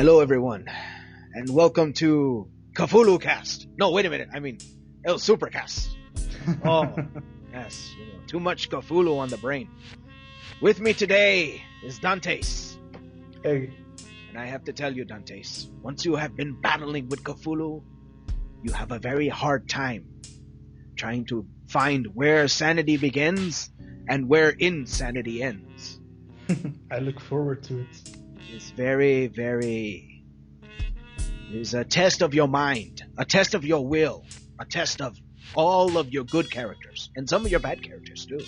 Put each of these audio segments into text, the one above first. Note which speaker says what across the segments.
Speaker 1: Hello, everyone, and welcome to Cthulhu Cast. No, wait a minute. I mean, Supercast. Oh, yes, too much Cthulhu on the brain. With me today is Dantes.
Speaker 2: Hey.
Speaker 1: And I have to tell you, Dantes, once you have been battling with Cthulhu, you have a very hard time trying to find where sanity begins and where insanity ends.
Speaker 2: I look forward to it.
Speaker 1: It's very, very... It's a test of your mind, a test of your will, a test of all of your good characters, and some of your bad characters, too.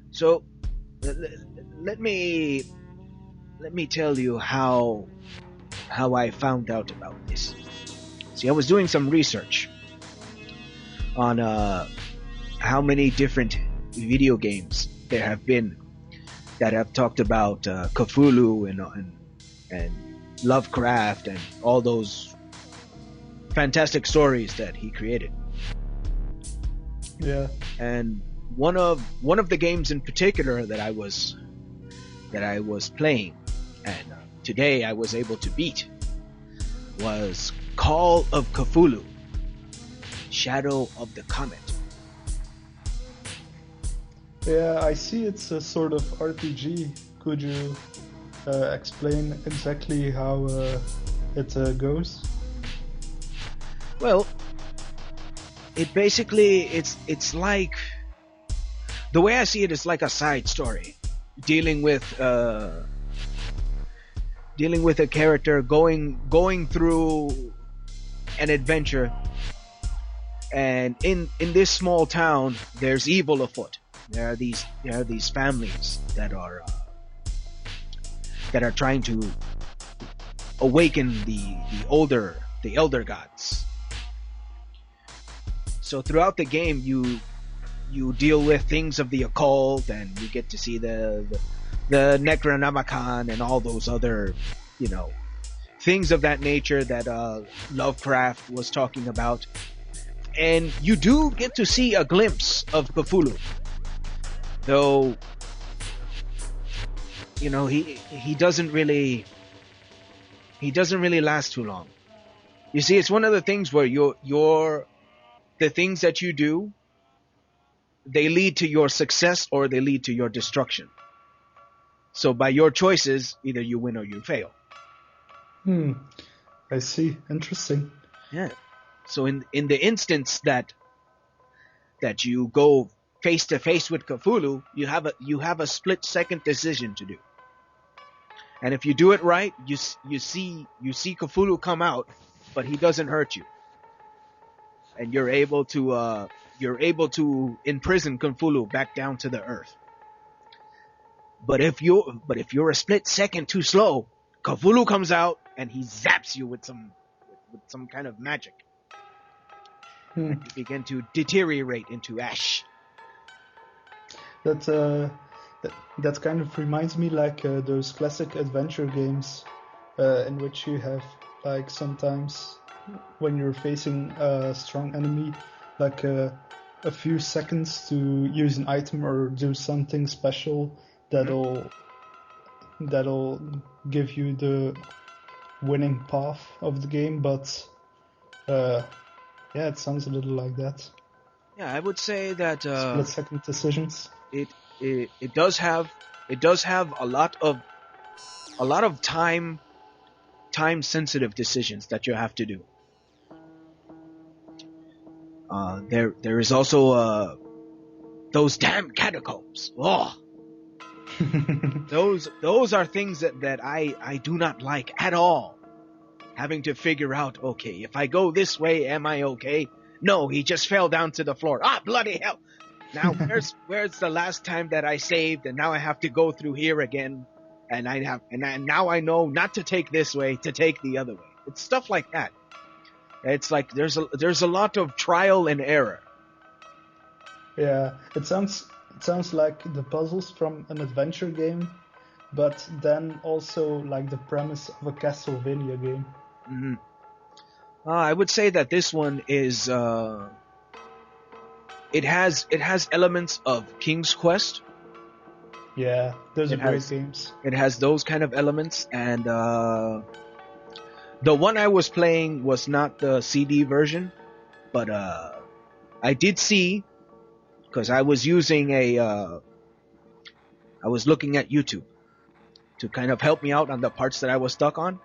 Speaker 1: So, let me tell you how I found out about this. See, I was doing some research on how many different video games there have been that have talked about Cthulhu and Lovecraft and all those fantastic stories that he created.
Speaker 2: Yeah.
Speaker 1: And one of the games in particular that I was playing, and today I was able to beat, was Call of Cthulhu, Shadow of the Comet.
Speaker 2: Yeah, I see it's a sort of RPG. Could you explain exactly how it goes?
Speaker 1: Well, it basically it's like, the way I see it is like a side story dealing with a character going through an adventure, and in this small town there's evil afoot. There are these families that are trying to awaken the elder gods. So throughout the game you deal with things of the occult, and you get to see the Necronomicon and all those other things of that nature that Lovecraft was talking about. And you do get to see a glimpse of Cthulhu, though he doesn't really last too long. You see, it's one of the things where the things that you do, they lead to your success or they lead to your destruction. So by your choices, either you win or you fail.
Speaker 2: I see. Interesting.
Speaker 1: Yeah. So in the instance that you go face to face with Cthulhu, you have a split second decision to do. And if you do it right, you see Cthulhu come out, but he doesn't hurt you. And you're able to imprison Cthulhu back down to the earth. But if you're a split second too slow, Cthulhu comes out and he zaps you with some kind of magic. And you begin to deteriorate into ash.
Speaker 2: That kind of reminds me like those classic adventure games in which you have like sometimes when you're facing a strong enemy, like a few seconds to use an item or do something special that'll give you the winning path of the game. But yeah, it sounds a little like that.
Speaker 1: Yeah, I would say that
Speaker 2: split second decisions.
Speaker 1: It does have a lot of time sensitive decisions that you have to do. There is also those damn catacombs. Oh, those are things that I do not like at all. Having to figure out, okay, if I go this way, am I okay? No, he just fell down to the floor. Ah, bloody hell! Now where's the last time that I saved, and now I have to go through here again, and now I know not to take this way, to take the other way. It's stuff like that. It's like there's a lot of trial and error.
Speaker 2: Yeah, it sounds like the puzzles from an adventure game, but then also like the premise of a Castlevania game.
Speaker 1: Mm-hmm. I would say that this one is it has elements of King's Quest,
Speaker 2: Yeah, those are
Speaker 1: It
Speaker 2: great
Speaker 1: has
Speaker 2: games.
Speaker 1: it has those kind of elements, and the one I was playing was not the CD version, but I did see, because I was using I was looking at YouTube to kind of help me out on the parts that I was stuck on.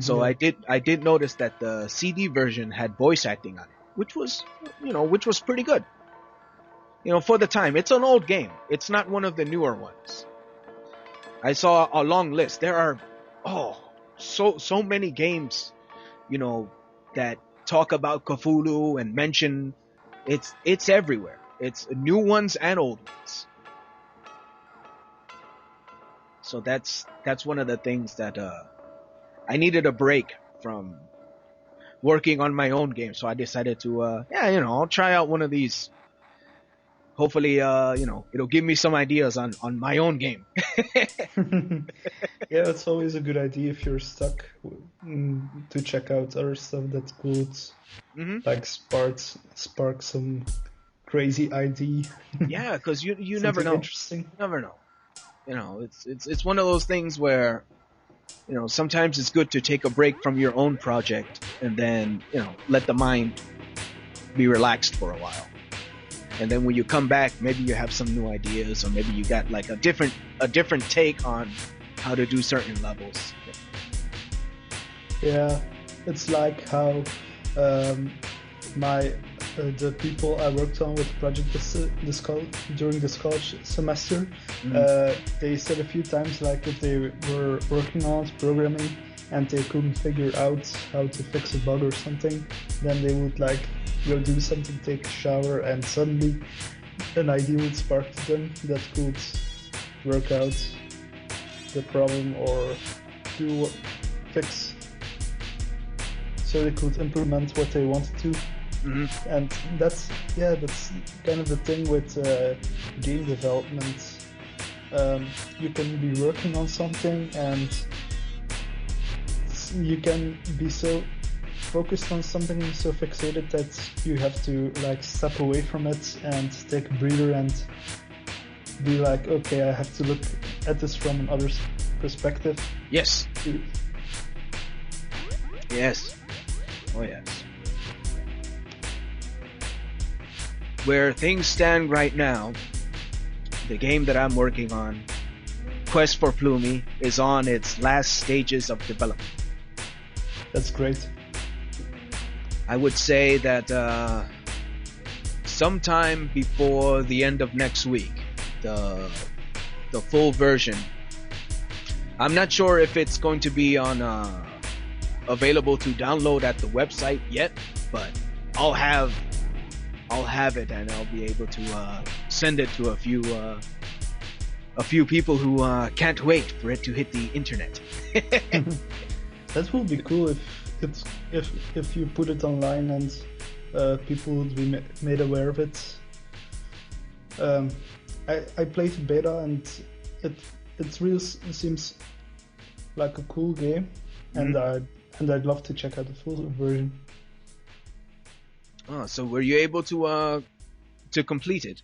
Speaker 1: So
Speaker 2: Yeah.
Speaker 1: I did notice that the CD version had voice acting on it, which was pretty good. For the time. It's an old game. It's not one of the newer ones. I saw a long list. There are so many games, that talk about Cthulhu and mention it's everywhere. It's new ones and old ones. So that's one of the things that I needed a break from working on my own game. So I decided to I'll try out one of these. Hopefully it'll give me some ideas on my own game.
Speaker 2: Yeah, it's always a good idea if you're stuck to check out other stuff that could
Speaker 1: Hmm.
Speaker 2: like spark some crazy idea,
Speaker 1: Yeah, because you never
Speaker 2: something
Speaker 1: know.
Speaker 2: interesting.
Speaker 1: You never know. It's one of those things where sometimes it's good to take a break from your own project and then let the mind be relaxed for a while. And then when you come back, maybe you have some new ideas, or maybe you got like a different take on how to do certain levels.
Speaker 2: Yeah, it's like how my the people I worked on with the project during this college semester, they said a few times like if they were working on programming and they couldn't figure out how to fix a bug or something, then they would like go do something, take a shower, and suddenly an idea would spark to them that could work out the problem or fix, so they could implement what they wanted to.
Speaker 1: Mm-hmm.
Speaker 2: And that's kind of the thing with game development. You can be working on something and you can be so focused on something, so fixated that you have to like step away from it and take a breather and be like, okay, I have to look at this from another perspective.
Speaker 1: Yes. Yes. Oh yes. Where things stand right now, the game that I'm working on, Quest for Plumy, is on its last stages of development.
Speaker 2: That's great.
Speaker 1: I would say that sometime before the end of next week, the full version. I'm not sure if it's going to be on available to download at the website yet, but I'll have it, and I'll be able to send it to a few people who can't wait for it to hit the internet.
Speaker 2: That would be cool if you put it online and people would be made aware of it. I played the beta and it really seems like a cool game, and I'd love to check out the full version.
Speaker 1: Oh, so were you able to complete it?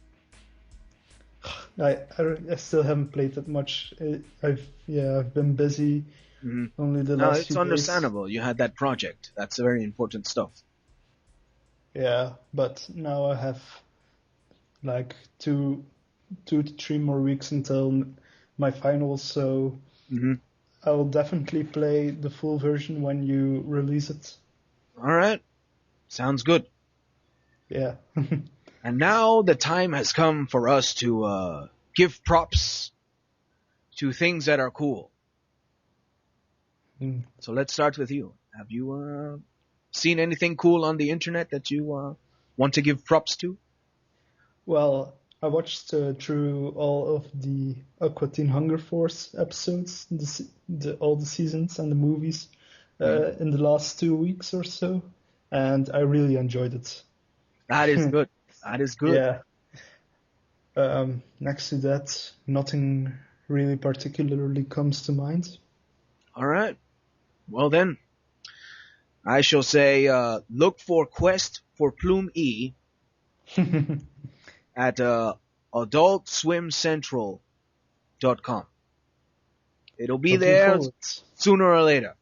Speaker 2: I still haven't played that much. I've been busy.
Speaker 1: Mm-hmm.
Speaker 2: Only the
Speaker 1: No,
Speaker 2: last
Speaker 1: it's
Speaker 2: few
Speaker 1: understandable.
Speaker 2: days.
Speaker 1: You had that project. That's very important stuff.
Speaker 2: Yeah, but now I have like two to 3 more weeks until my finals, so I will definitely play the full version when you release it.
Speaker 1: All right, sounds good.
Speaker 2: Yeah.
Speaker 1: And now the time has come for us to give props to things that are cool. So let's start with you. Have you seen anything cool on the internet that you want to give props to?
Speaker 2: Well, I watched through all of the Aqua Teen Hunger Force episodes, all the seasons and the movies in the last 2 weeks or so, and I really enjoyed it.
Speaker 1: That is good. That is good.
Speaker 2: Yeah. Next to that, nothing really particularly comes to mind.
Speaker 1: All right. Well then, I shall say look for Quest for Plume E at Adult Swim Central It'll be
Speaker 2: Looking
Speaker 1: there
Speaker 2: forward.
Speaker 1: sooner or later.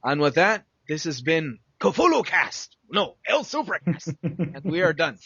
Speaker 1: And with that, this has been Cthulhu Cast. No, El Supercast. And we are done.